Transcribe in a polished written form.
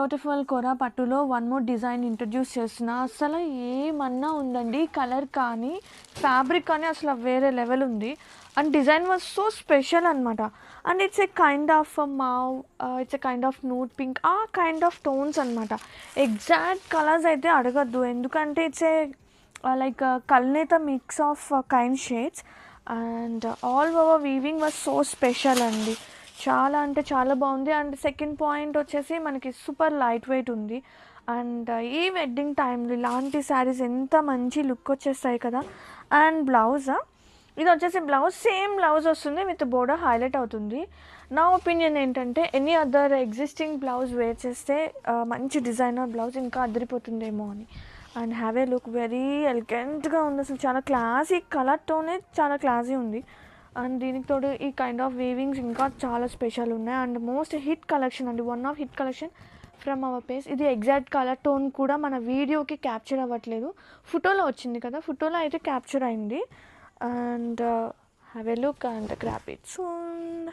Beautiful కోరా పట్టులో one more design introduce చేస్తున్నా. అసలు ఏమన్నా ఉందండి, కలర్ కానీ ఫ్యాబ్రిక్ కానీ అసలు వేరే లెవెల్ ఉంది. And design was so special అనమాట. And it's a kind of it's a kind of nude pink, ఆ కైండ్ ఆఫ్ టోన్స్ అనమాట. ఎగ్జాక్ట్ కలర్స్ అయితే అడగద్దు, ఎందుకంటే ఇట్స్ ఏ లైక్ కల్నేత mix of kind shades. And all over weaving was so special అండి. చాలా అంటే చాలా బాగుంది. అండ్ సెకండ్ పాయింట్ వచ్చేసి మనకి సూపర్ లైట్ వెయిట్ ఉంది. అండ్ ఈ వెడ్డింగ్ టైంలో ఇలాంటి శారీస్ ఎంత మంచి లుక్ వచ్చేస్తాయి కదా. అండ్ బ్లౌజ్, ఇది వచ్చేసి బ్లౌజ్ సేమ్ బ్లౌజ్ వస్తుంది, విత్ బోర్డర్ హైలైట్ అవుతుంది. నా ఒపీనియన్ ఏంటంటే any other existing blouse wear చేస్తే మంచి డిజైనర్ బ్లౌజ్ ఇంకా అదిరిపోతుందేమో అని. And have a look very ఎలిగెంట్గా ఉంది, అసలు చాలా క్లాసీ కలర్తోనే చాలా క్లాసీ ఉంది. అండ్ దీనికి తోడు ఈ కైండ్ ఆఫ్ వీవింగ్స్ ఇంకా చాలా స్పెషల్ ఉన్నాయి. అండ్ మోస్ట్ హిట్ కలెక్షన్ అండి, one of hit collection from our page. ఇది ఎగ్జాక్ట్ కలర్ టోన్ కూడా మన వీడియోకి క్యాప్చర్ అవ్వట్లేదు, ఫోటోలో వచ్చింది కదా, ఫోటోలో అయితే క్యాప్చర్ అయింది. And have a look and grab it soon.